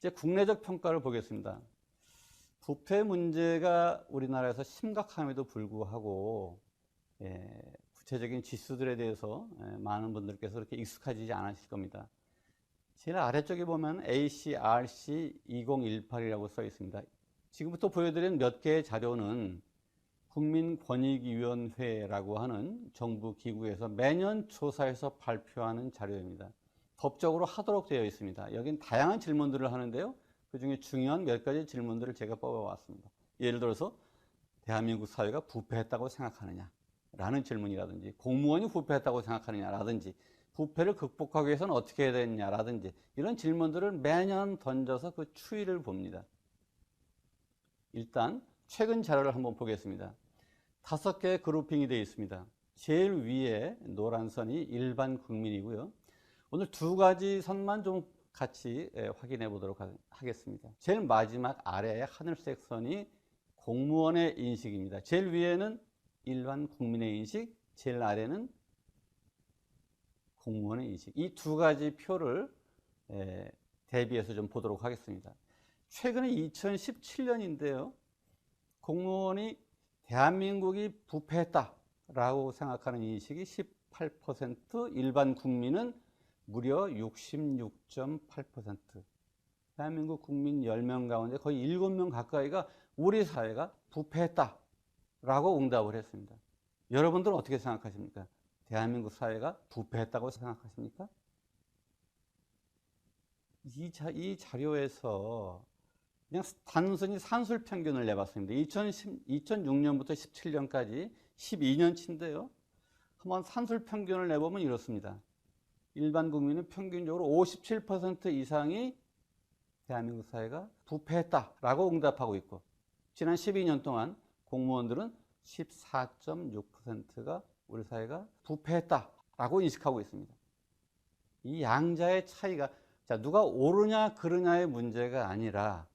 이제 국내적 평가를 보겠습니다. 부패 문제가 우리나라에서 심각함에도 불구하고 구체적인 지수들에 대해서 많은 분들께서 그렇게 익숙하지 않으실 겁니다. 제일 아래쪽에 보면 ACRC 2018이라고 써 있습니다. 지금부터 보여드린 몇 개의 자료는 국민권익위원회라고 하는 정부 기구에서 매년 조사해서 발표하는 자료입니다. 법적으로 하도록 되어 있습니다. 여긴 다양한 질문들을 하는데요. 그 중에 중요한 몇 가지 질문들을 제가 뽑아왔습니다. 예를 들어서 대한민국 사회가 부패했다고 생각하느냐 라는 질문이라든지, 공무원이 부패했다고 생각하느냐 라든지, 부패를 극복하기 위해서는 어떻게 해야 되느냐 라든지, 이런 질문들을 매년 던져서 그 추이를 봅니다. 일단 최근 자료를 한번 보겠습니다. 5개의 그룹핑이 되어 있습니다. 제일 위에 노란 선이 일반 국민이고요. 오늘 2가지 선만 좀 같이 확인해 보도록 하겠습니다. 제일 마지막 아래에 하늘색 선이 공무원의 인식입니다. 제일 위에는 일반 국민의 인식, 제일 아래는 공무원의 인식. 이 2가지 표를 대비해서 좀 보도록 하겠습니다. 최근에 2017년인데요. 공무원이 대한민국이 부패했다라고 생각하는 인식이 18%, 일반 국민은 무려 66.8%. 대한민국 국민 10명 가운데 거의 7명 가까이가 우리 사회가 부패했다라고 응답을 했습니다. 여러분들은 어떻게 생각하십니까? 대한민국 사회가 부패했다고 생각하십니까? 이 자료에서 그냥 단순히 산술 평균을 내봤습니다. 2006년부터 17년까지 12년치인데요. 한번 산술 평균을 내보면 이렇습니다. 일반 국민은 평균적으로 57% 이상이 대한민국 사회가 부패했다라고 응답하고 있고, 지난 12년 동안 공무원들은 14.6%가 우리 사회가 부패했다라고 인식하고 있습니다. 이 양자의 차이가, 누가 옳으냐 그르냐의 문제가 아니라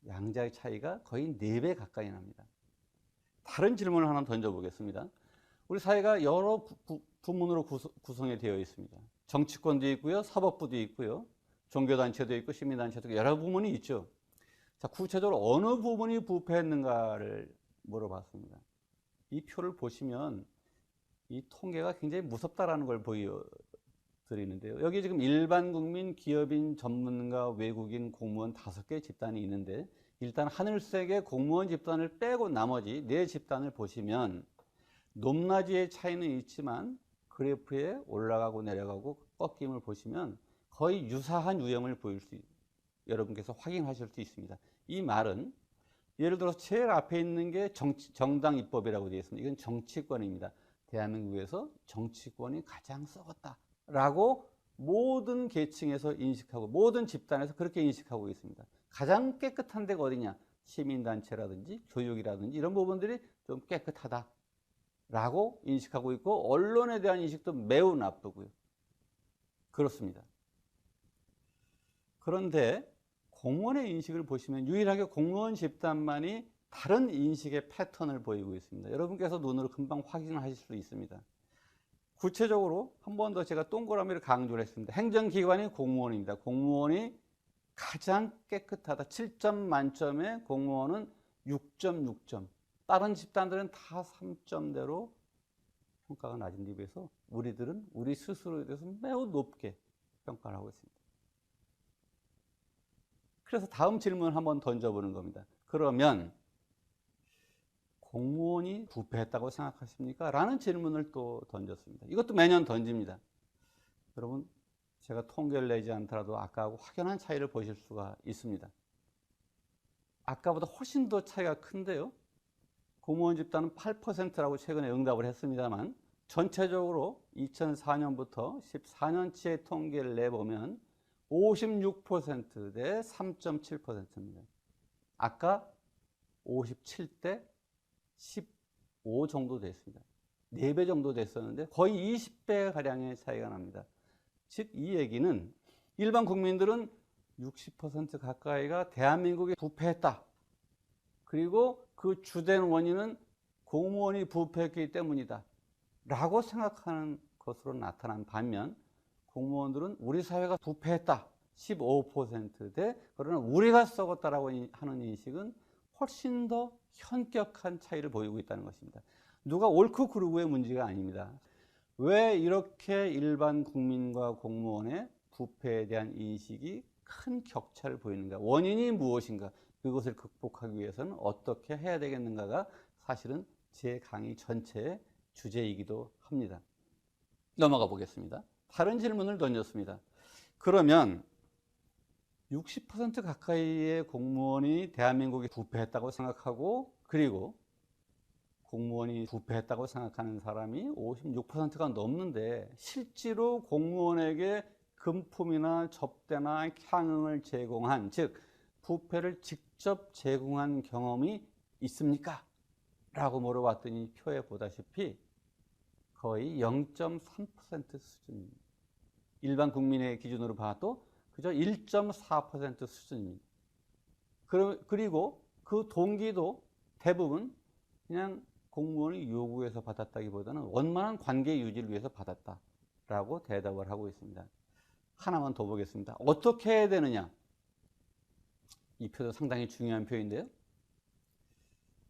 양자의 차이가 거의 4배 가까이 납니다. 다른 질문을 하나 던져보겠습니다. 우리 사회가 여러 부문으로 구성이 되어 있습니다. 정치권도 있고요, 사법부도 있고요, 종교단체도 있고, 시민단체도 있고, 여러 부문이 있죠. 자, 구체적으로 어느 부분이 부패했는가를 물어봤습니다. 이 표를 보시면 이 통계가 굉장히 무섭다라는 걸 보여드리는데요. 여기 지금 일반 국민, 기업인, 전문가, 외국인, 공무원 5개 집단이 있는데, 일단 하늘색의 공무원 집단을 빼고 나머지 4 집단을 보시면 높낮이의 차이는 있지만 그래프에 올라가고 내려가고 꺾임을 보시면 거의 유사한 유형을 여러분께서 확인하실 수 있습니다. 이 말은 예를 들어서 제일 앞에 있는 게 정당 입법이라고 되어 있습니다. 이건 정치권입니다. 대한민국에서 정치권이 가장 썩었다라고 모든 계층에서 인식하고 모든 집단에서 그렇게 인식하고 있습니다. 가장 깨끗한 데가 어디냐? 시민단체라든지 교육이라든지 이런 부분들이 좀 깨끗하다라고 인식하고 있고, 언론에 대한 인식도 매우 나쁘고요. 그렇습니다. 그런데 공무원의 인식을 보시면 유일하게 공무원 집단만이 다른 인식의 패턴을 보이고 있습니다. 여러분께서 눈으로 금방 확인하실 수 있습니다. 구체적으로 한 번 더 제가 동그라미를 강조를 했습니다. 행정기관이 공무원입니다. 공무원이 가장 깨끗하다. 7점 만점에 공무원은 6.6점. 다른 집단들은 다 3점대로 평가가 낮은 데 비해서 우리들은 우리 스스로에 대해서 매우 높게 평가를 하고 있습니다. 그래서 다음 질문을 한번 던져보는 겁니다. 그러면 공무원이 부패했다고 생각하십니까? 라는 질문을 또 던졌습니다. 이것도 매년 던집니다. 여러분, 제가 통계를 내지 않더라도 아까하고 확연한 차이를 보실 수가 있습니다. 아까보다 훨씬 더 차이가 큰데요. 공무원 집단은 8%라고 최근에 응답을 했습니다만, 전체적으로 2004년부터 14년치의 통계를 내보면 56% 대 3.7%입니다. 아까 57대 15 정도 됐습니다. 4배 정도 됐었는데 거의 20배 가량의 차이가 납니다. 즉, 이 얘기는 일반 국민들은 60% 가까이가 대한민국이 부패했다. 그리고 그 주된 원인은 공무원이 부패했기 때문이다 라고 생각하는 것으로 나타난 반면, 공무원들은 우리 사회가 부패했다, 15%대, 그러나 우리가 썩었다라고 하는 인식은 훨씬 더 현격한 차이를 보이고 있다는 것입니다. 누가 옳고 그르고의 문제가 아닙니다. 왜 이렇게 일반 국민과 공무원의 부패에 대한 인식이 큰 격차를 보이는가? 원인이 무엇인가? 그것을 극복하기 위해서는 어떻게 해야 되겠는가가 사실은 제 강의 전체의 주제이기도 합니다. 넘어가 보겠습니다. 다른 질문을 던졌습니다. 그러면 60% 가까이의 공무원이 대한민국이 부패했다고 생각하고, 그리고 공무원이 부패했다고 생각하는 사람이 56%가 넘는데, 실제로 공무원에게 금품이나 접대나 향응을 제공한, 즉 부패를 직접 제공한 경험이 있습니까? 라고 물어봤더니 표에 보다시피 거의 0.3% 수준입니다. 일반 국민의 기준으로 봐도 그저 1.4% 수준입니다. 그리고 그 동기도 대부분 그냥 공무원이 요구해서 받았다기보다는 원만한 관계 유지를 위해서 받았다라고 대답을 하고 있습니다. 하나만 더 보겠습니다. 어떻게 해야 되느냐? 이 표도 상당히 중요한 표인데요.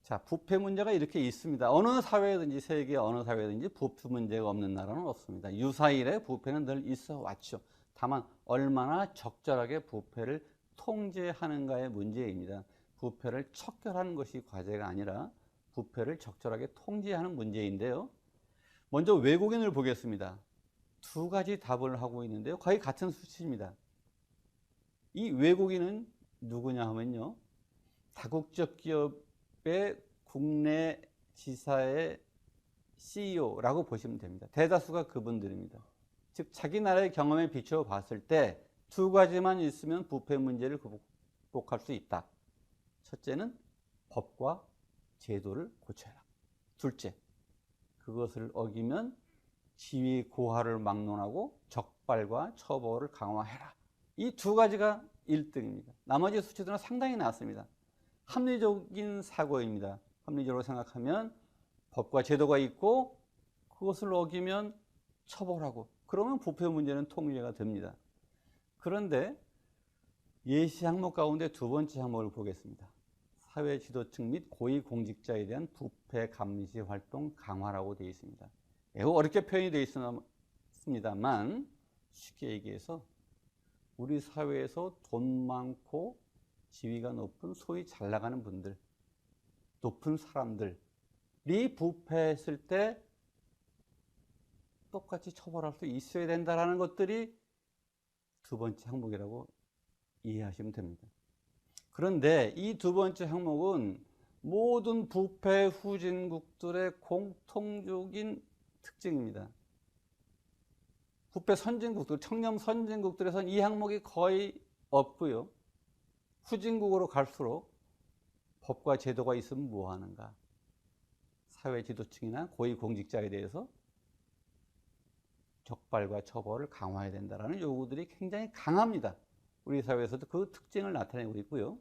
자, 부패 문제가 이렇게 있습니다. 어느 사회든지, 세계 어느 사회든지 부패 문제가 없는 나라는 없습니다. 유사일에 부패는 늘 있어 왔죠. 다만 얼마나 적절하게 부패를 통제하는가의 문제입니다. 부패를 척결하는 것이 과제가 아니라 부패를 적절하게 통제하는 문제인데요. 먼저 외국인을 보겠습니다. 두 가지 답을 하고 있는데요. 거의 같은 수치입니다. 이 외국인은 누구냐 하면요, 다국적 기업의 국내 지사의 CEO라고 보시면 됩니다. 대다수가 그분들입니다. 즉 자기 나라의 경험에 비추어 봤을 때 두 가지만 있으면 부패 문제를 극복할 수 있다. 첫째는 법과 제도를 고쳐라. 둘째, 그것을 어기면 지위 고하를 막론하고 적발과 처벌을 강화해라. 이 두 가지가 1등입니다. 나머지 수치들은 상당히 낮습니다. 합리적인 사고입니다. 합리적으로 생각하면 법과 제도가 있고 그것을 어기면 처벌하고, 그러면 부패 문제는 통제가 됩니다. 그런데 예시 항목 가운데 두 번째 항목을 보겠습니다. 사회 지도층 및 고위공직자에 대한 부패 감시 활동 강화라고 되어 있습니다. 매우 어렵게 표현이 되어 있습니다만 쉽게 얘기해서 우리 사회에서 돈 많고 지위가 높은, 소위 잘 나가는 분들, 높은 사람들이 부패했을 때 똑같이 처벌할 수 있어야 된다는 것들이 두 번째 항목이라고 이해하시면 됩니다. 그런데 이 두 번째 항목은 모든 부패 후진국들의 공통적인 특징입니다. 부패 선진국들, 청렴 선진국들에서는 이 항목이 거의 없고요. 후진국으로 갈수록 법과 제도가 있으면 뭐 하는가? 사회 지도층이나 고위공직자에 대해서 적발과 처벌을 강화해야 된다는 요구들이 굉장히 강합니다. 우리 사회에서도 그 특징을 나타내고 있고요.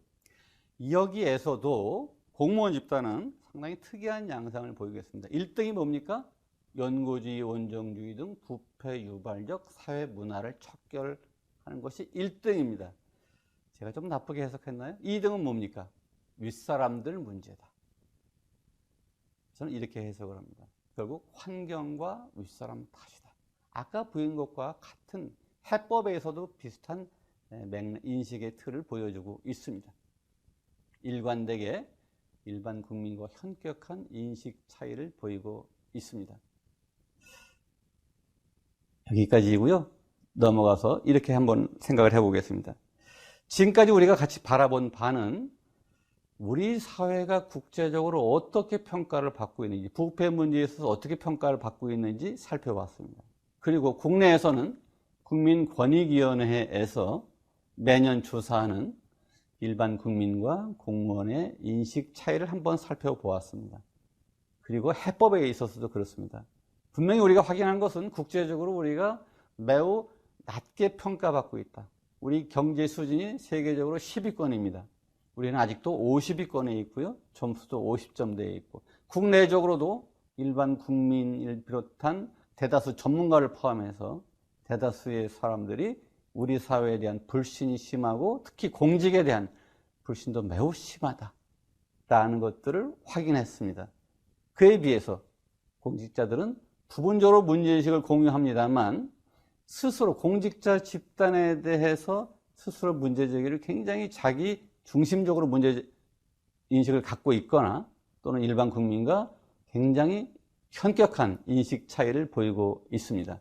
여기에서도 공무원 집단은 상당히 특이한 양상을 보이고 있습니다. 1등이 뭡니까? 연고주의, 원정주의 등 부패 유발적 사회 문화를 척결하는 것이 1등입니다. 제가 좀 나쁘게 해석했나요? 2등은 뭡니까? 윗사람들 문제다. 저는 이렇게 해석을 합니다. 결국 환경과 윗사람 탓이다. 아까 보인 것과 같은 해법에서도 비슷한 인식의 틀을 보여주고 있습니다. 일관되게 일반 국민과 현격한 인식 차이를 보이고 있습니다. 여기까지이고요. 넘어가서 이렇게 한번 생각을 해보겠습니다. 지금까지 우리가 같이 바라본 바는 우리 사회가 국제적으로 어떻게 평가를 받고 있는지, 부패 문제에 있어서 어떻게 평가를 받고 있는지 살펴봤습니다. 그리고 국내에서는 국민권익위원회에서 매년 조사하는 일반 국민과 공무원의 인식 차이를 한번 살펴보았습니다. 그리고 해법에 있어서도 그렇습니다. 분명히 우리가 확인한 것은 국제적으로 우리가 매우 낮게 평가받고 있다. 우리 경제 수준이 세계적으로 10위권입니다. 우리는 아직도 50위권에 있고요. 점수도 50점대에 있고, 국내적으로도 일반 국민을 비롯한 대다수 전문가를 포함해서 대다수의 사람들이 우리 사회에 대한 불신이 심하고 특히 공직에 대한 불신도 매우 심하다라는 것들을 확인했습니다. 그에 비해서 공직자들은 부분적으로 문제의식을 공유합니다만 스스로 공직자 집단에 대해서 스스로 문제제기를 굉장히 자기 중심적으로 문제인식을 갖고 있거나 또는 일반 국민과 굉장히 현격한 인식 차이를 보이고 있습니다.